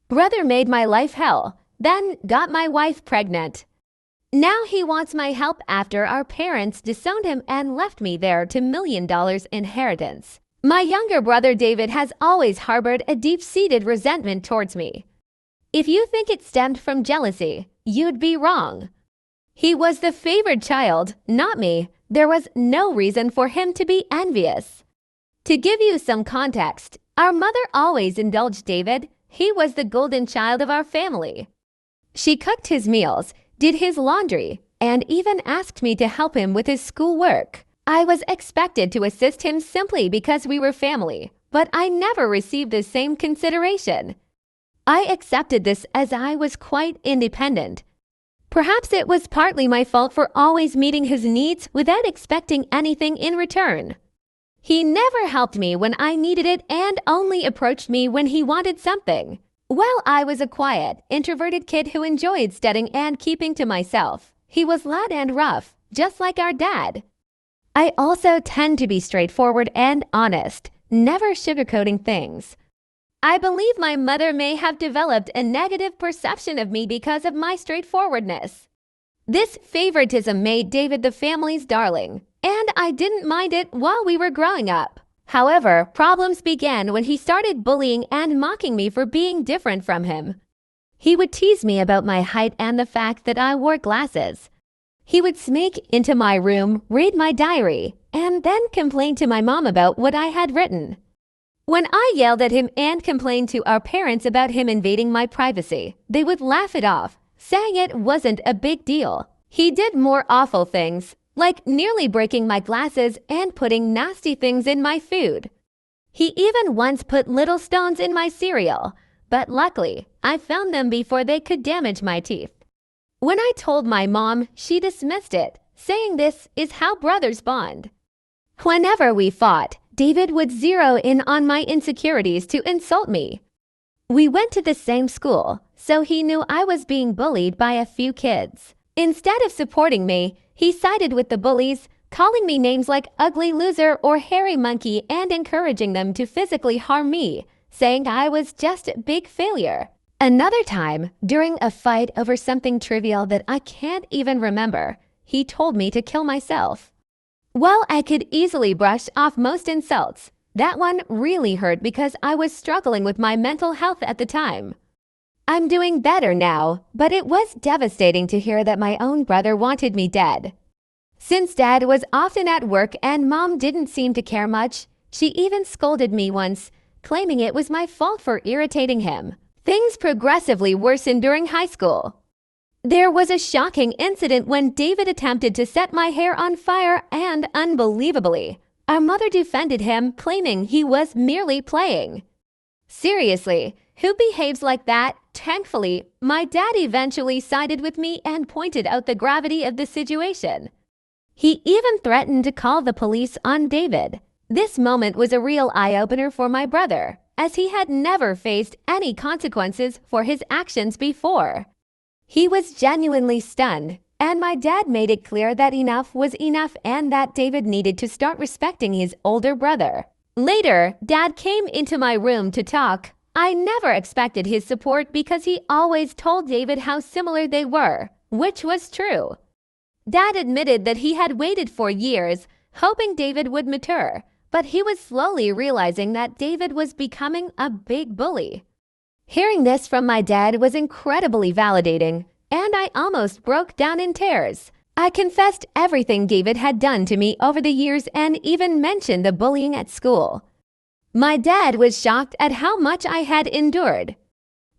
Brother made my life hell, then got my wife pregnant. Now he wants my help after our parents disowned him and left me there to $1 million inheritance. My younger brother David has always harbored a deep-seated resentment towards me. If you think it stemmed from jealousy, you'd be wrong. He was the favored child, not me. There was no reason for him to be envious. To give you some context, our mother always indulged David. He was the golden child of our family. She cooked his meals, did his laundry, and even asked me to help him with his schoolwork. I was expected to assist him simply because we were family, but I never received the same consideration. I accepted this as I was quite independent. Perhaps it was partly my fault for always meeting his needs without expecting anything in return. He never helped me when I needed it and only approached me when he wanted something. Well, I was a quiet, introverted kid who enjoyed studying and keeping to myself. He was loud and rough, just like our dad. I also tend to be straightforward and honest, never sugarcoating things. I believe my mother may have developed a negative perception of me because of my straightforwardness. This favoritism made David the family's darling, and I didn't mind it while we were growing up. However, problems began when he started bullying and mocking me for being different from him. He would tease me about my height and the fact that I wore glasses. He would sneak into my room, read my diary, and then complain to my mom about what I had written. When I yelled at him and complained to our parents about him invading my privacy, they would laugh it off, saying it wasn't a big deal. He did more awful things, like nearly breaking my glasses and putting nasty things in my food. He even once put little stones in my cereal, but luckily, I found them before they could damage my teeth. When I told my mom, she dismissed it, saying this is how brothers bond. Whenever we fought, David would zero in on my insecurities to insult me. We went to the same school, so he knew I was being bullied by a few kids. Instead of supporting me, he sided with the bullies, calling me names like ugly loser or hairy monkey and encouraging them to physically harm me, saying I was just a big failure. Another time, during a fight over something trivial that I can't even remember, he told me to kill myself. While I could easily brush off most insults, that one really hurt because I was struggling with my mental health at the time. I'm doing better now, but it was devastating to hear that my own brother wanted me dead. Since Dad was often at work and Mom didn't seem to care much, she even scolded me once, claiming it was my fault for irritating him. Things progressively worsened during high school. There was a shocking incident when David attempted to set my hair on fire and, unbelievably, our mother defended him, claiming he was merely playing. Seriously, who behaves like that? Thankfully, my dad eventually sided with me and pointed out the gravity of the situation. He even threatened to call the police on David. This moment was a real eye-opener for my brother, as he had never faced any consequences for his actions before. He was genuinely stunned, and my dad made it clear that enough was enough and that David needed to start respecting his older brother. Later, Dad came into my room to talk. I never expected his support because he always told David how similar they were, which was true. Dad admitted that he had waited for years, hoping David would mature, but he was slowly realizing that David was becoming a big bully. Hearing this from my dad was incredibly validating, and I almost broke down in tears. I confessed everything David had done to me over the years and even mentioned the bullying at school. My dad was shocked at how much I had endured.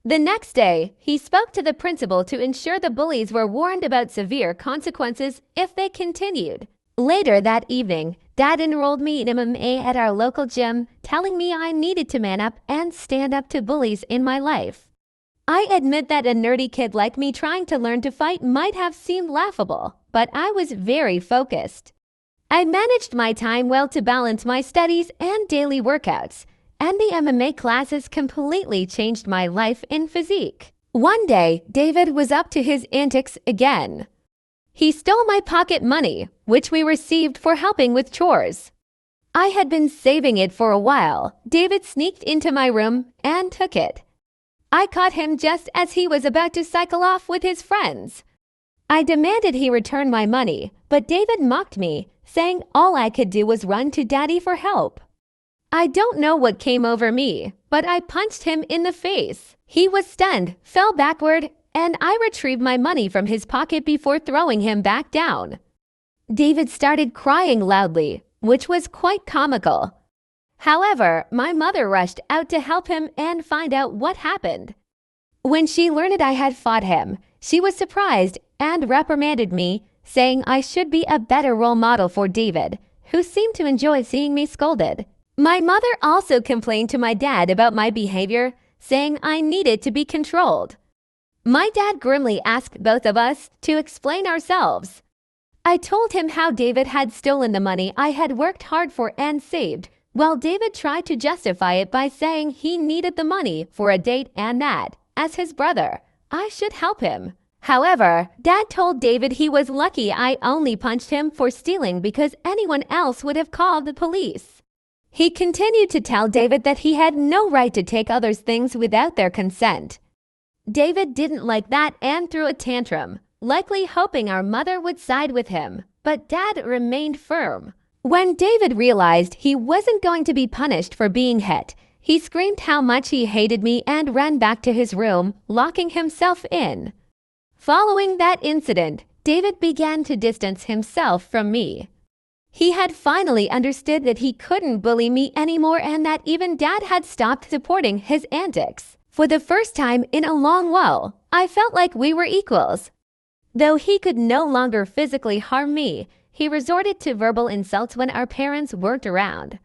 The next day, he spoke to the principal to ensure the bullies were warned about severe consequences if they continued. Later that evening, Dad enrolled me in MMA at our local gym, telling me I needed to man up and stand up to bullies in my life. I admit that a nerdy kid like me trying to learn to fight might have seemed laughable, but I was very focused. I managed my time well to balance my studies and daily workouts, and the MMA classes completely changed my life in physique. One day, David was up to his antics again. He stole my pocket money, which we received for helping with chores. I had been saving it for a while. David sneaked into my room and took it. I caught him just as he was about to cycle off with his friends. I demanded he return my money, but David mocked me, saying all I could do was run to Daddy for help. I don't know what came over me, but I punched him in the face. He was stunned, fell backward, and I retrieved my money from his pocket before throwing him back down. David started crying loudly, which was quite comical. However, my mother rushed out to help him and find out what happened. When she learned I had fought him, she was surprised and reprimanded me, saying I should be a better role model for David, who seemed to enjoy seeing me scolded. My mother also complained to my dad about my behavior, saying I needed to be controlled. My dad grimly asked both of us to explain ourselves. I told him how David had stolen the money I had worked hard for and saved, while David tried to justify it by saying he needed the money for a date and that, as his brother, I should help him. However, Dad told David he was lucky I only punched him for stealing because anyone else would have called the police. He continued to tell David that he had no right to take others' things without their consent. David didn't like that and threw a tantrum, likely hoping our mother would side with him, but Dad remained firm. When David realized he wasn't going to be punished for being hit, he screamed how much he hated me and ran back to his room, locking himself in. Following that incident, David began to distance himself from me. He had finally understood that he couldn't bully me anymore and that even Dad had stopped supporting his antics. For the first time in a long while, I felt like we were equals. Though he could no longer physically harm me, he resorted to verbal insults when our parents weren't around.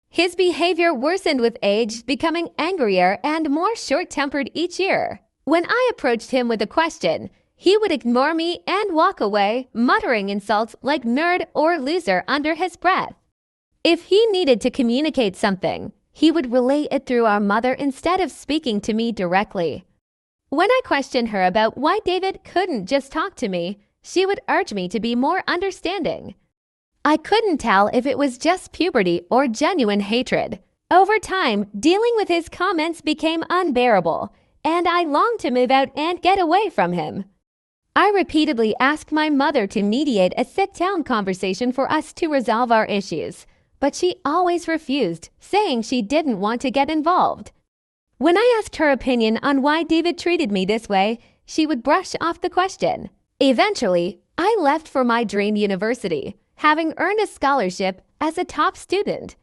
His behavior worsened with age, becoming angrier and more short-tempered each year. When I approached him with a question, he would ignore me and walk away, muttering insults like nerd or loser under his breath. If he needed to communicate something, he would relay it through our mother instead of speaking to me directly. When I questioned her about why David couldn't just talk to me, she would urge me to be more understanding. I couldn't tell if it was just puberty or genuine hatred. Over time, dealing with his comments became unbearable, and I longed to move out and get away from him. I repeatedly asked my mother to mediate a sit-down conversation for us to resolve our issues, but she always refused, saying she didn't want to get involved. When I asked her opinion on why David treated me this way, she would brush off the question. Eventually, I left for my dream university, having earned a scholarship as a top student.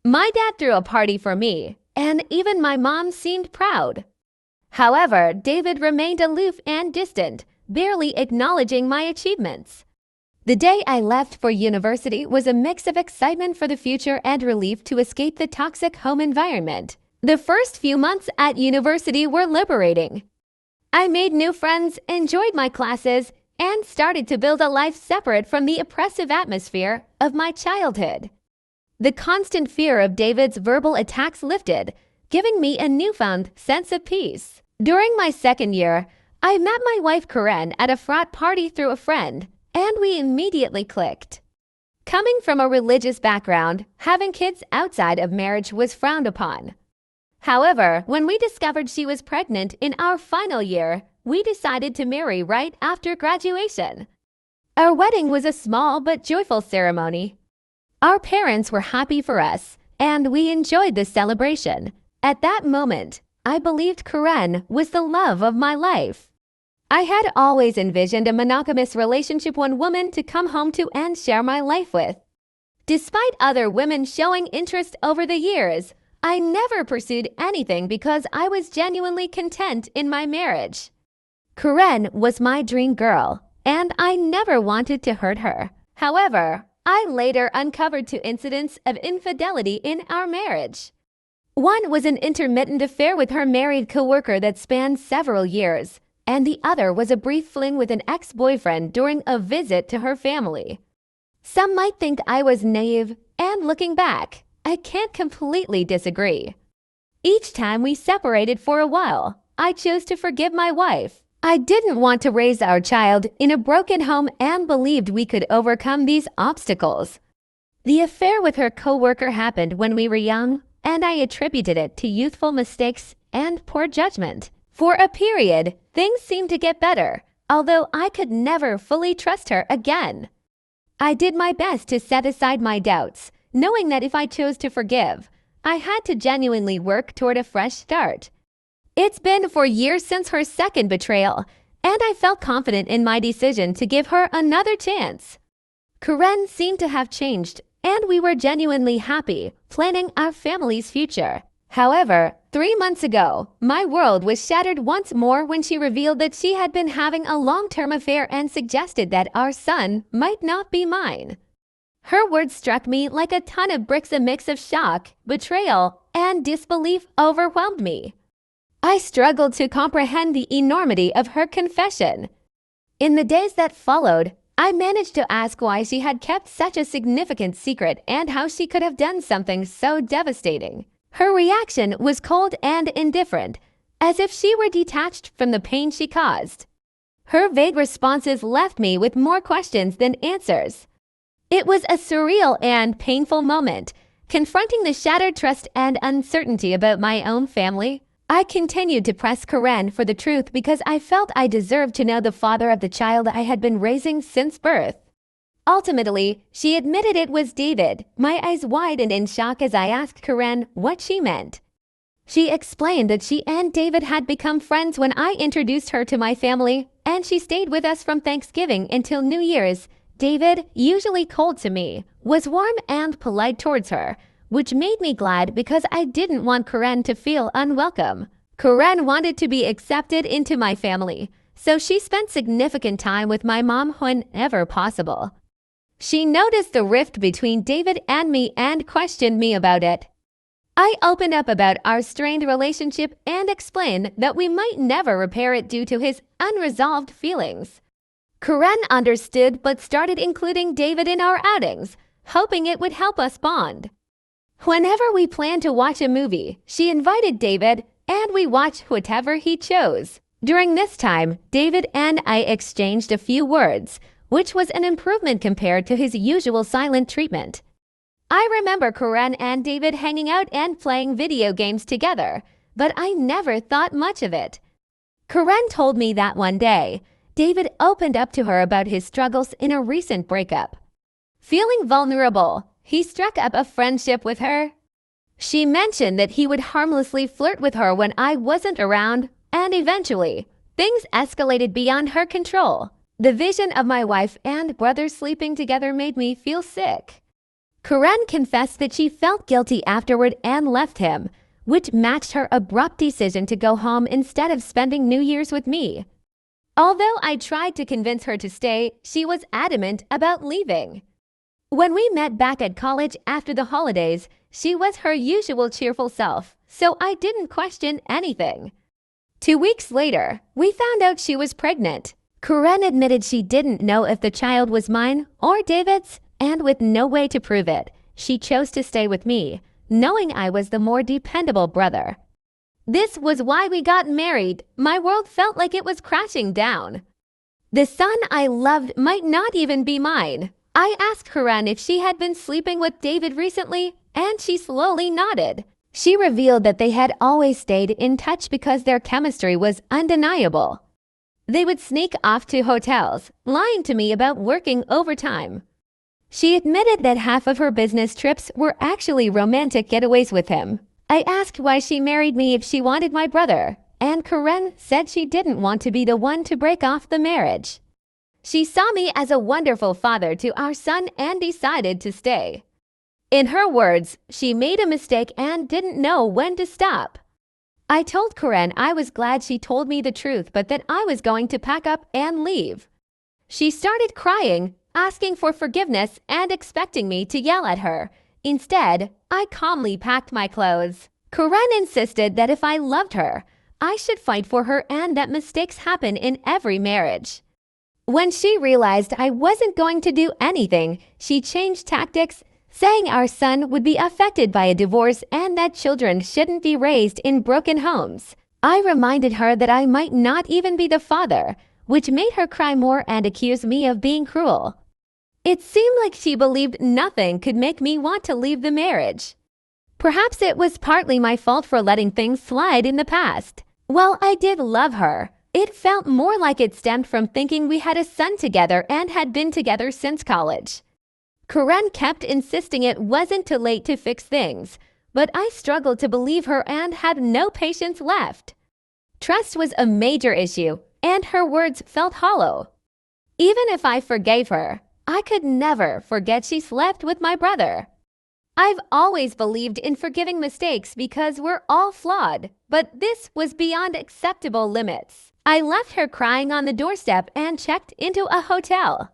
My dad threw a party for me, and even my mom seemed proud. However, David remained aloof and distant, barely acknowledging my achievements. The day I left for university was a mix of excitement for the future and relief to escape the toxic home environment. The first few months at university were liberating. I made new friends, enjoyed my classes, and started to build a life separate from the oppressive atmosphere of my childhood. The constant fear of David's verbal attacks lifted, giving me a newfound sense of peace. During my second year, I met my wife Karen at a frat party through a friend, and we immediately clicked. Coming from a religious background, having kids outside of marriage was frowned upon. However, when we discovered she was pregnant in our final year, we decided to marry right after graduation. Our wedding was a small but joyful ceremony. Our parents were happy for us, and we enjoyed the celebration. At that moment, I believed Karen was the love of my life. I had always envisioned a monogamous relationship, one woman to come home to and share my life with. Despite other women showing interest over the years, I never pursued anything because I was genuinely content in my marriage. Karen was my dream girl, and I never wanted to hurt her. However, I later uncovered two incidents of infidelity in our marriage. One was an intermittent affair with her married coworker that spanned several years, and the other was a brief fling with an ex-boyfriend during a visit to her family. Some might think I was naive, and looking back, I can't completely disagree. Each time we separated for a while, I chose to forgive my wife. I didn't want to raise our child in a broken home and believed we could overcome these obstacles. The affair with her coworker happened when we were young, and I attributed it to youthful mistakes and poor judgment. For a period, things seemed to get better, although I could never fully trust her again. I did my best to set aside my doubts, knowing that if I chose to forgive, I had to genuinely work toward a fresh start. It's been 4 years since her second betrayal, and I felt confident in my decision to give her another chance. Karen seemed to have changed, and we were genuinely happy, planning our family's future. However, 3 months ago, my world was shattered once more when she revealed that she had been having a long-term affair and suggested that our son might not be mine. Her words struck me like a ton of bricks. A mix of shock, betrayal, and disbelief overwhelmed me. I struggled to comprehend the enormity of her confession. In the days that followed, I managed to ask why she had kept such a significant secret and how she could have done something so devastating. Her reaction was cold and indifferent, as if she were detached from the pain she caused. Her vague responses left me with more questions than answers. It was a surreal and painful moment, confronting the shattered trust and uncertainty about my own family. I continued to press Karen for the truth because I felt I deserved to know the father of the child I had been raising since birth. Ultimately, she admitted it was David. My eyes widened in shock as I asked Karen what she meant. She explained that she and David had become friends when I introduced her to my family, and she stayed with us from Thanksgiving until New Year's. David, usually cold to me, was warm and polite towards her, which made me glad because I didn't want Karen to feel unwelcome. Karen wanted to be accepted into my family, so she spent significant time with my mom whenever possible. She noticed the rift between David and me and questioned me about it. I opened up about our strained relationship and explained that we might never repair it due to his unresolved feelings. Karen understood but started including David in our outings, hoping it would help us bond. Whenever we planned to watch a movie, she invited David, and we watched whatever he chose. During this time, David and I exchanged a few words, which was an improvement compared to his usual silent treatment. I remember Karen and David hanging out and playing video games together, but I never thought much of it. Karen told me that one day, David opened up to her about his struggles in a recent breakup. Feeling vulnerable, he struck up a friendship with her. She mentioned that he would harmlessly flirt with her when I wasn't around, and eventually, things escalated beyond her control. The vision of my wife and brother sleeping together made me feel sick. Karen confessed that she felt guilty afterward and left him, which matched her abrupt decision to go home instead of spending New Year's with me. Although I tried to convince her to stay, she was adamant about leaving. When we met back at college after the holidays, she was her usual cheerful self, so I didn't question anything. 2 weeks later, we found out she was pregnant. Karen admitted she didn't know if the child was mine or David's, and with no way to prove it, she chose to stay with me, knowing I was the more dependable brother. This was why we got married. My world felt like it was crashing down. The son I loved might not even be mine. I asked Karen if she had been sleeping with David recently, and she slowly nodded. She revealed that they had always stayed in touch because their chemistry was undeniable. They would sneak off to hotels, lying to me about working overtime. She admitted that half of her business trips were actually romantic getaways with him. I asked why she married me if she wanted my brother, and Karen said she didn't want to be the one to break off the marriage. She saw me as a wonderful father to our son and decided to stay. In her words, she made a mistake and didn't know when to stop. I told Karen I was glad she told me the truth, but that I was going to pack up and leave. She started crying, asking for forgiveness and expecting me to yell at her. Instead, I calmly packed my clothes. Karen insisted that if I loved her, I should fight for her and that mistakes happen in every marriage. When she realized I wasn't going to do anything, she changed tactics, saying our son would be affected by a divorce and that children shouldn't be raised in broken homes. I reminded her that I might not even be the father, which made her cry more and accuse me of being cruel. It seemed like she believed nothing could make me want to leave the marriage. Perhaps it was partly my fault for letting things slide in the past. While I did love her, it felt more like it stemmed from thinking we had a son together and had been together since college. Karen kept insisting it wasn't too late to fix things, but I struggled to believe her and had no patience left. Trust was a major issue, and her words felt hollow. Even if I forgave her, I could never forget she slept with my brother. I've always believed in forgiving mistakes because we're all flawed, but this was beyond acceptable limits. I left her crying on the doorstep and checked into a hotel.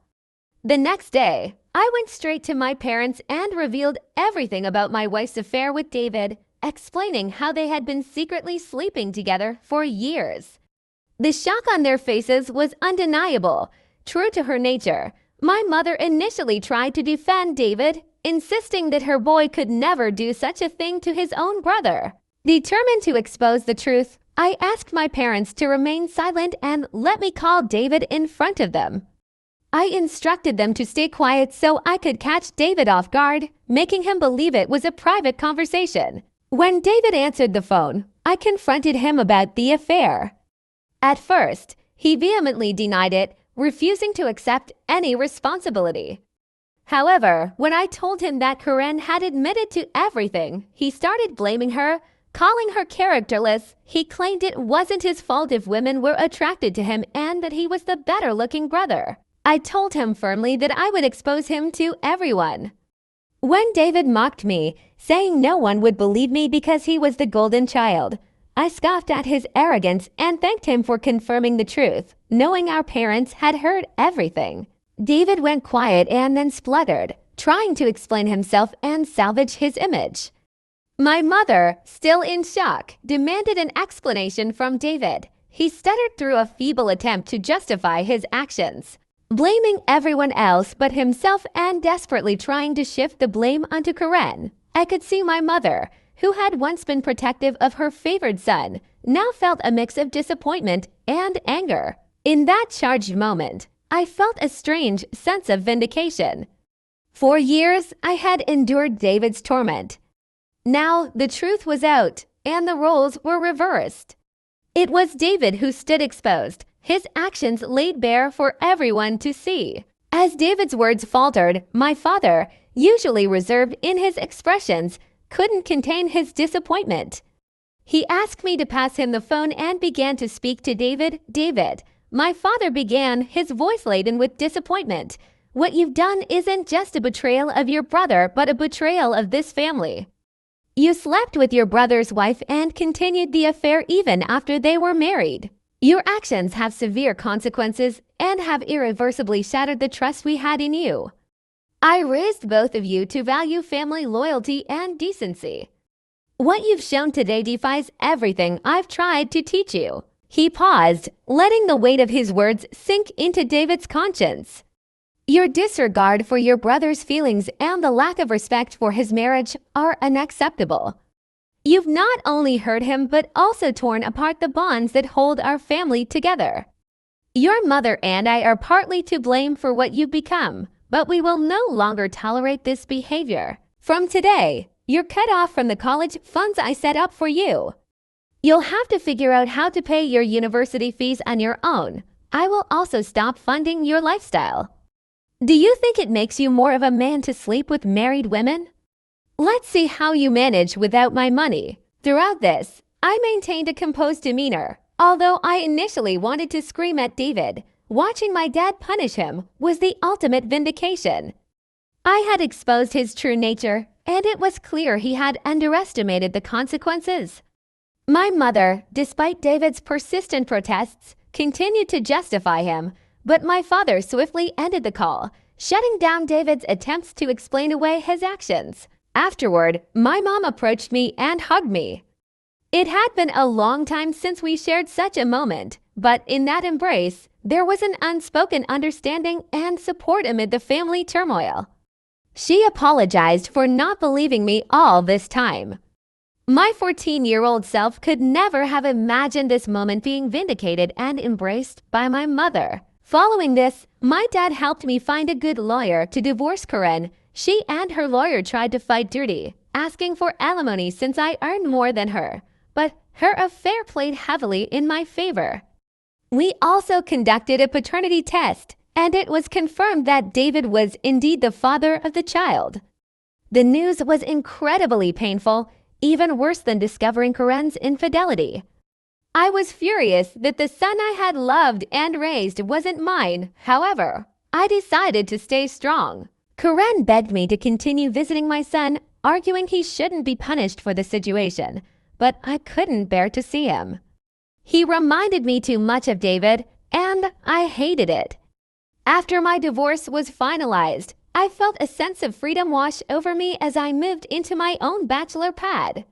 The next day, I went straight to my parents and revealed everything about my wife's affair with David, explaining how they had been secretly sleeping together for years. The shock on their faces was undeniable. True to her nature, my mother initially tried to defend David, insisting that her boy could never do such a thing to his own brother. Determined to expose the truth, I asked my parents to remain silent and let me call David in front of them. I instructed them to stay quiet so I could catch David off guard, making him believe it was a private conversation. When David answered the phone, I confronted him about the affair. At first, he vehemently denied it, refusing to accept any responsibility. However, when I told him that Karen had admitted to everything, he started blaming her, calling her characterless. He claimed it wasn't his fault if women were attracted to him and that he was the better-looking brother. I told him firmly that I would expose him to everyone. When David mocked me, saying no one would believe me because he was the golden child, I scoffed at his arrogance and thanked him for confirming the truth, knowing our parents had heard everything. David went quiet and then spluttered, trying to explain himself and salvage his image. My mother, still in shock, demanded an explanation from David. He stuttered through a feeble attempt to justify his actions, blaming everyone else but himself and desperately trying to shift the blame onto Karen. I could see my mother, who had once been protective of her favored son, now felt a mix of disappointment and anger. In that charged moment, I felt a strange sense of vindication. For years, I had endured David's torment. Now the truth was out, and the roles were reversed. It was David who stood exposed, his actions laid bare for everyone to see. As David's words faltered, my father, usually reserved in his expressions, couldn't contain his disappointment. He asked me to pass him the phone and began to speak to David. David, my father began, his voice laden with disappointment. What you've done isn't just a betrayal of your brother, but a betrayal of this family. You slept with your brother's wife and continued the affair even after they were married. Your actions have severe consequences and have irreversibly shattered the trust we had in you. I raised both of you to value family loyalty and decency. What you've shown today defies everything I've tried to teach you. He paused, letting the weight of his words sink into David's conscience. Your disregard for your brother's feelings and the lack of respect for his marriage are unacceptable. You've not only hurt him but also torn apart the bonds that hold our family together. Your mother and I are partly to blame for what you've become, but we will no longer tolerate this behavior. From today, you're cut off from the college funds I set up for you. You'll have to figure out how to pay your university fees on your own. I will also stop funding your lifestyle. Do you think it makes you more of a man to sleep with married women? Let's see how you manage without my money. Throughout this, I maintained a composed demeanor. Although I initially wanted to scream at David, watching my dad punish him was the ultimate vindication. I had exposed his true nature, and it was clear he had underestimated the consequences. My mother, despite David's persistent protests, continued to justify him, but my father swiftly ended the call, shutting down David's attempts to explain away his actions. Afterward, my mom approached me and hugged me. It had been a long time since we shared such a moment, but in that embrace, there was an unspoken understanding and support amid the family turmoil. She apologized for not believing me all this time. My 14-year-old self could never have imagined this moment being vindicated and embraced by my mother. Following this, my dad helped me find a good lawyer to divorce Karen. She and her lawyer tried to fight dirty, asking for alimony since I earned more than her, but her affair played heavily in my favor. We also conducted a paternity test, and it was confirmed that David was indeed the father of the child. The news was incredibly painful, even worse than discovering Karen's infidelity. I was furious that the son I had loved and raised wasn't mine. However, I decided to stay strong. Karen begged me to continue visiting my son, arguing he shouldn't be punished for the situation, but I couldn't bear to see him. He reminded me too much of David, and I hated it. After my divorce was finalized, I felt a sense of freedom wash over me as I moved into my own bachelor pad.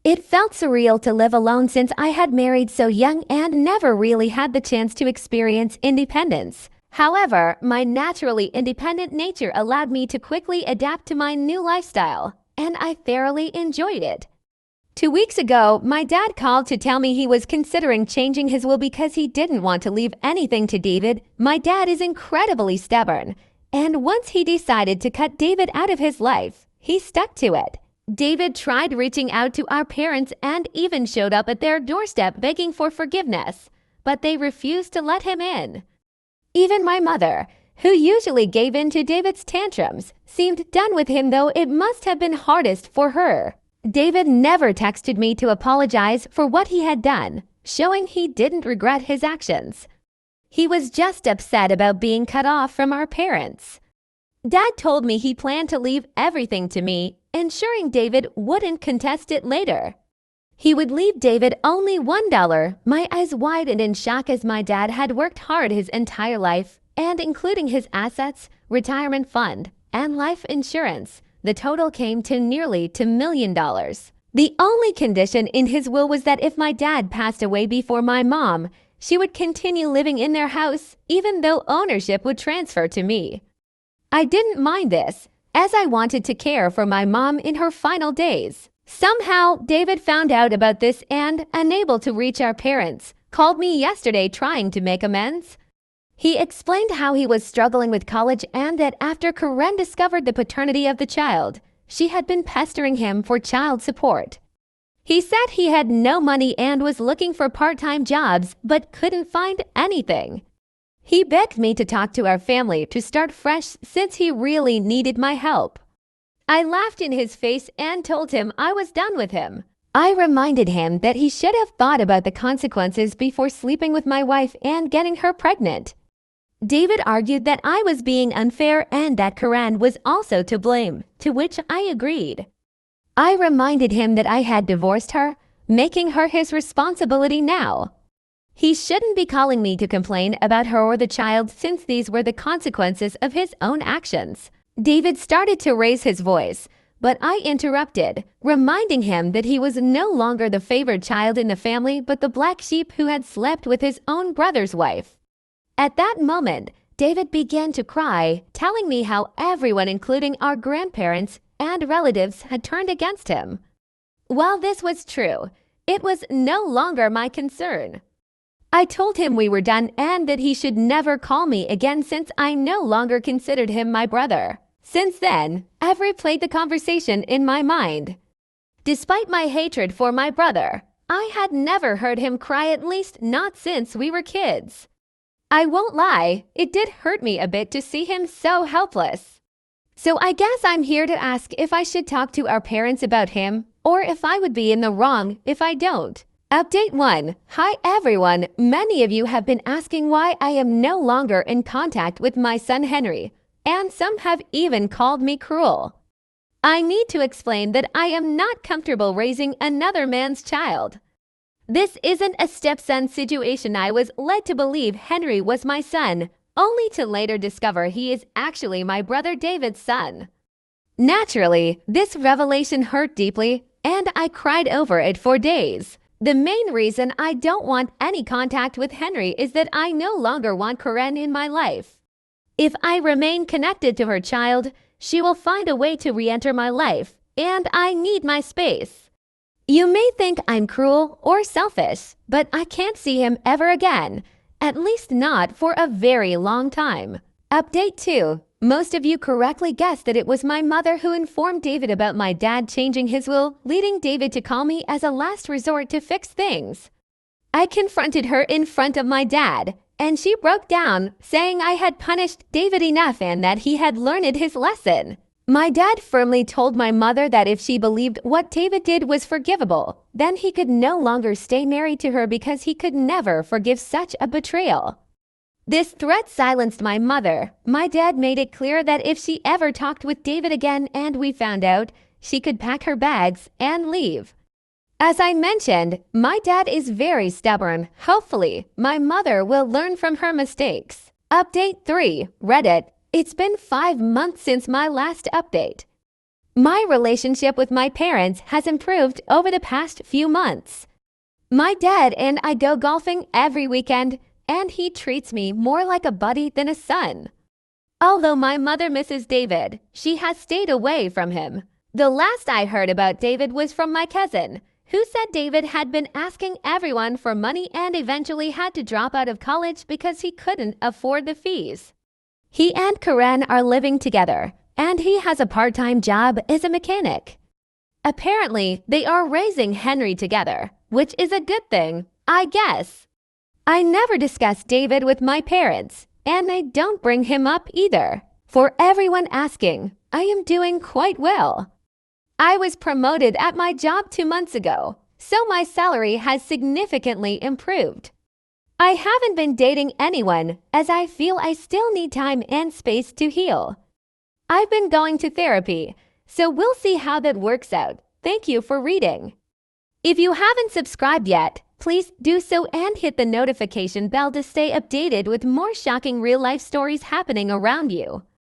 It felt surreal to live alone since I had married so young and never really had the chance to experience independence. However, my naturally independent nature allowed me to quickly adapt to my new lifestyle, and I thoroughly enjoyed it. 2 weeks ago, my dad called to tell me he was considering changing his will because he didn't want to leave anything to David. My dad is incredibly stubborn, and once he decided to cut David out of his life, he stuck to it. David tried reaching out to our parents and even showed up at their doorstep begging for forgiveness, but they refused to let him in. Even my mother, who usually gave in to David's tantrums, seemed done with him, though it must have been hardest for her. David never texted me to apologize for what he had done, showing he didn't regret his actions. He was just upset about being cut off from our parents. Dad told me he planned to leave everything to me, ensuring David wouldn't contest it later. He would leave David only $1. My eyes widened in shock as my dad had worked hard his entire life, and including his assets, retirement fund, and life insurance, the total came to nearly $2 million. The only condition in his will was that if my dad passed away before my mom, she would continue living in their house, even though ownership would transfer to me. I didn't mind this, as I wanted to care for my mom in her final days. Somehow, David found out about this and, unable to reach our parents, called me yesterday trying to make amends. He explained how he was struggling with college and that after Karen discovered the paternity of the child, she had been pestering him for child support. He said he had no money and was looking for part-time jobs but couldn't find anything. He begged me to talk to our family to start fresh since he really needed my help. I laughed in his face and told him I was done with him. I reminded him that he should have thought about the consequences before sleeping with my wife and getting her pregnant. David argued that I was being unfair and that Karen was also to blame, to which I agreed. I reminded him that I had divorced her, making her his responsibility now. He shouldn't be calling me to complain about her or the child since these were the consequences of his own actions. David started to raise his voice, but I interrupted, reminding him that he was no longer the favored child in the family but the black sheep who had slept with his own brother's wife. At that moment, David began to cry, telling me how everyone, including our grandparents and relatives, had turned against him. While this was true, it was no longer my concern. I told him we were done and that he should never call me again since I no longer considered him my brother. Since then, I've replayed the conversation in my mind. Despite my hatred for my brother, I had never heard him cry, at least not since we were kids. I won't lie, it did hurt me a bit to see him so helpless. So I guess I'm here to ask if I should talk to our parents about him, or if I would be in the wrong if I don't. Update 1. Hi everyone, many of you have been asking why I am no longer in contact with my son Henry, and some have even called me cruel. I need to explain that I am not comfortable raising another man's child. This isn't a stepson situation. I was led to believe Henry was my son, only to later discover he is actually my brother David's son. Naturally, this revelation hurt deeply, and I cried over it for days. The main reason I don't want any contact with Henry is that I no longer want Karen in my life. If I remain connected to her child, she will find a way to re-enter my life, and I need my space. You may think I'm cruel or selfish, but I can't see him ever again, at least not for a very long time. Update 2. Most of you correctly guessed that it was my mother who informed David about my dad changing his will, leading David to call me as a last resort to fix things. I confronted her in front of my dad, and she broke down, saying I had punished David enough and that he had learned his lesson. My dad firmly told my mother that if she believed what David did was forgivable, then he could no longer stay married to her because he could never forgive such a betrayal. This threat silenced my mother. My dad made it clear that if she ever talked with David again and we found out, she could pack her bags and leave. As I mentioned, my dad is very stubborn. Hopefully, my mother will learn from her mistakes. Update 3. Reddit. It's been 5 months since my last update. My relationship with my parents has improved over the past few months. My dad and I go golfing every weekend, and he treats me more like a buddy than a son. Although my mother misses David, she has stayed away from him. The last I heard about David was from my cousin, who said David had been asking everyone for money and eventually had to drop out of college because he couldn't afford the fees. He and Karen are living together, and he has a part-time job as a mechanic. Apparently, they are raising Henry together, which is a good thing, I guess. I never discuss David with my parents, and I don't bring him up either. For everyone asking, I am doing quite well. I was promoted at my job 2 months ago, so my salary has significantly improved. I haven't been dating anyone as I feel I still need time and space to heal. I've been going to therapy, so we'll see how that works out. Thank you for reading. If you haven't subscribed yet, please do so and hit the notification bell to stay updated with more shocking real-life stories happening around you.